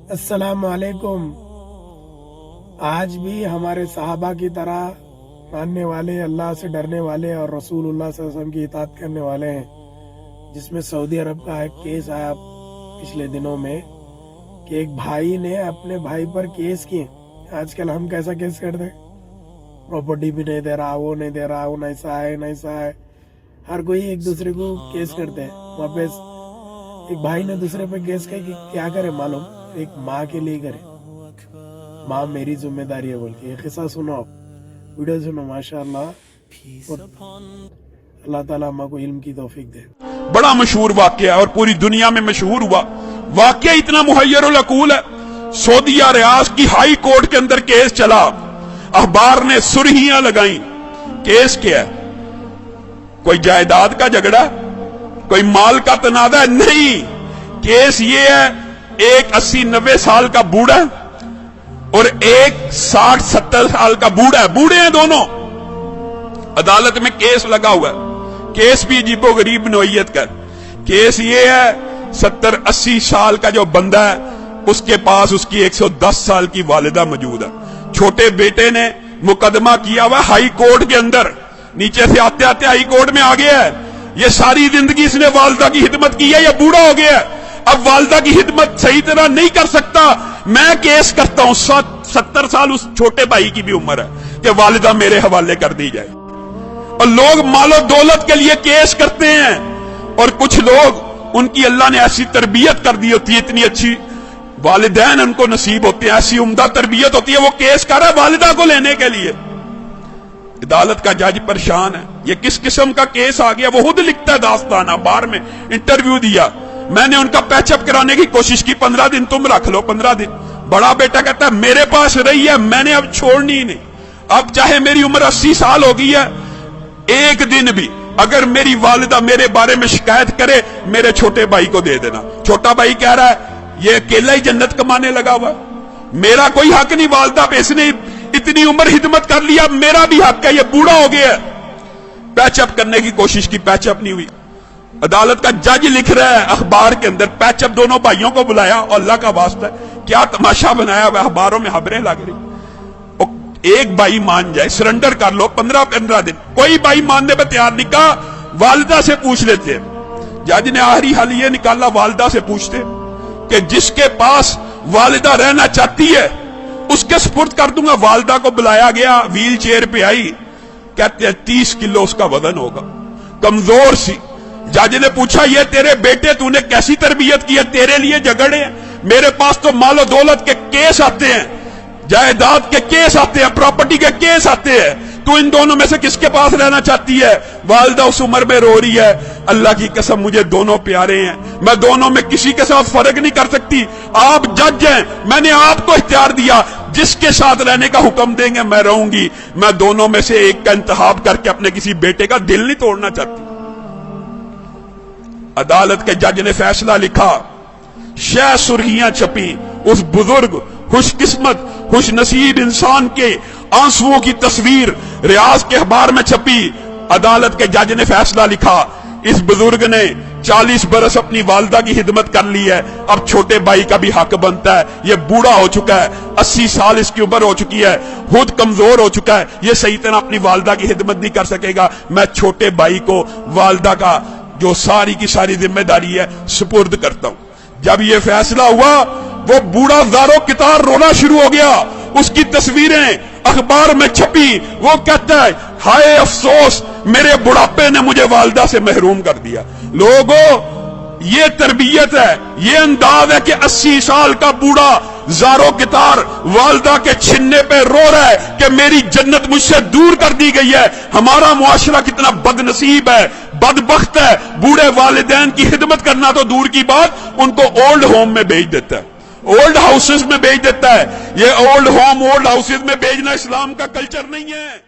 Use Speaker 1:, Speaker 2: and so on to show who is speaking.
Speaker 1: अस्सलाम वालेकुम। आज भी हमारे सहाबा की तरह मानने वाले, अल्लाह से डरने वाले और रसूलुल्लाह सल्लल्लाहु अलैहि वसल्लम की इताअत करने वाले हैं, जिसमें सऊदी अरब का एक केस आया पिछले दिनों में कि एक भाई ने अपने भाई पर केस किए। आजकल हम कैसा केस करते हैं, प्रॉपर्टी भी नहीं दे रहा, वो नहीं दे रहा, वो ऐसा है नैसा है, हर कोई एक दूसरे को केस करते हैं। वहाँ पे एक भाई ने दूसरे पे केस किया कि क्या करे मालूम, एक माँ के लिए करे, माँ मेरी जिम्मेदारी है बोल के। ये किस्सा सुनो, आप वीडियो सुनो, माशाअल्लाह। अल्लाह ताला अम्मा को इल्म की तौफीक दे।
Speaker 2: बड़ा मशहूर वाकया है और पूरी दुनिया में मशहूर हुआ। वाकया इतना मुहय्यरुल अकूल है। सऊदी रियाद की हाई कोर्ट के अंदर केस चला, अखबार ने सुर्खियां लगाई। केस क्या है? कोई जायदाद का झगड़ा, कोई माल का तनाजा? नहीं, केस ये है, एक 80-90 साल का बूढ़ा और एक 60-70 साल का बूढ़ा है, बूढ़े हैं दोनों। अदालत में केस लगा हुआ है। केस भी अजीबो गरीब नौइयत का। केस ये है, 70-80 साल का जो बंदा है, उसके पास उसकी 110 साल की वालिदा मौजूद है। छोटे बेटे ने मुकदमा किया हुआ हाई कोर्ट के अंदर, नीचे से आते आते हाई कोर्ट में आ गया है। ये सारी जिंदगी इसने वालिदा की खिदमत की है, ये बूढ़ा हो गया है, अब वालिदा की खिदमत सही तरह नहीं कर सकता। मैं केस करता हूं, 70 साल उस छोटे भाई की भी उम्र है कि वालिदा मेरे हवाले कर दी जाए। और लोग मालो दौलत के लिए केस करते हैं, और कुछ लोग, उनकी अल्लाह ने ऐसी तरबियत कर दी होती है, इतनी अच्छी वालिदैन उनको नसीब होते हैं, ऐसी उम्दा तरबियत होती है, वो केस कर रहा है वालिदा को लेने के लिए। अदालत का जज परेशान है, ये किस किस्म का केस आ गया। वो खुद लिखता है दास्तान, अखबार में इंटरव्यू दिया। मैंने उनका पैचअप कराने की कोशिश की, 15 दिन तुम रख लो, 15 दिन। बड़ा बेटा कहता है मेरे पास रही है, मैंने अब छोड़नी ही नहीं। अब चाहे मेरी उम्र 80 साल हो गई है, एक दिन भी अगर मेरी वालिदा मेरे बारे में शिकायत करे, मेरे छोटे भाई को दे देना। छोटा भाई कह रहा है ये अकेला ही जन्नत कमाने लगा हुआ, मेरा कोई हक नहीं वालिदा पे, इसने इतनी उम्र हिदमत कर लिया, मेरा भी हक है, ये बूढ़ा हो गया। पैचअप करने की कोशिश की, पैचअप नहीं हुई। अदालत का जज लिख रहा है अखबार के अंदर, पैचअप दोनों भाइयों को बुलाया, और अल्लाह का वास्ता क्या तमाशा बनाया हुआ, अखबारों में खबरें लग रही। एक भाई मान जाए, सरेंडर कर लो, 15 दिन। कोई भाई मानने पर तैयार नहीं, कहा वालिदा से पूछ लेते हैं। जज ने आखिरी हल ये निकाला, वालिदा से पूछते कि जिसके पास वालिदा रहना चाहती है उसके सुपुर्द कर दूंगा। वालिदा को बुलाया गया, व्हील चेयर पे आई, कहते हैं 30 किलो उसका वजन होगा, कमजोर सी। जज ने पूछा ये तेरे बेटे तूने कैसी तरबियत की है, तेरे लिए झगड़े हैं, मेरे पास तो मालो दौलत के केस आते हैं, जायदाद के केस आते हैं, प्रॉपर्टी के केस आते हैं, तू इन दोनों में से किसके पास रहना चाहती है? वालिदा उस उम्र में रो रही है, अल्लाह की कसम मुझे दोनों प्यारे हैं, मैं दोनों में किसी के साथ फर्क नहीं कर सकती। आप जज हैं, मैंने आपको इख्तियार दिया, जिसके साथ रहने का हुक्म देंगे मैं रहूंगी। मैं दोनों में से एक का इंतखाब करके अपने किसी बेटे का दिल नहीं तोड़ना चाहती। अदालत के जज ने फैसला लिखा, शह सुर्खियां छपी, उस बुजुर्ग खुशकिस्मत खुशनसीब इंसान के आंसुओं की तस्वीर रियाज के अखबार में छपी। अदालत के जज ने फैसला लिखा, इस बुजुर्ग ने 40 बरस अपनी वालिदा की खिदमत कर ली है, अब छोटे भाई का भी हक बनता है। ये बूढ़ा हो चुका है, 80 साल इसकी उम्र हो चुकी है, खुद कमजोर हो चुका है, ये सही तरह अपनी वालिदा की खिदमत नहीं कर सकेगा। मैं छोटे भाई को वालिदा का जो सारी की सारी जिम्मेदारी है सुपुर्द करता हूं। जब ये फैसला हुआ, वो बूढ़ा ज़ारो कितार रोना शुरू हो गया, उसकी तस्वीरें अखबार में छपी। वो कहता है हाय अफसोस, मेरे बुढ़ापे ने मुझे वालिदा से महरूम कर दिया। लोगों, ये तरबियत है, ये अंदाज है कि 80 साल का बूढ़ा ज़ारो कितार वालिदा के छिन्ने पे रो रहा है कि मेरी जन्नत मुझसे दूर कर दी गई है। हमारा मुआशरा कितना बदनसीब है, बदबख्त है, बूढ़े वालिदैन की खिदमत करना तो दूर की बात, उनको ओल्ड होम में भेज देता है, ओल्ड हाउसेस में भेज देता है। ये ओल्ड होम, ओल्ड हाउसेस में भेजना इस्लाम का कल्चर नहीं है।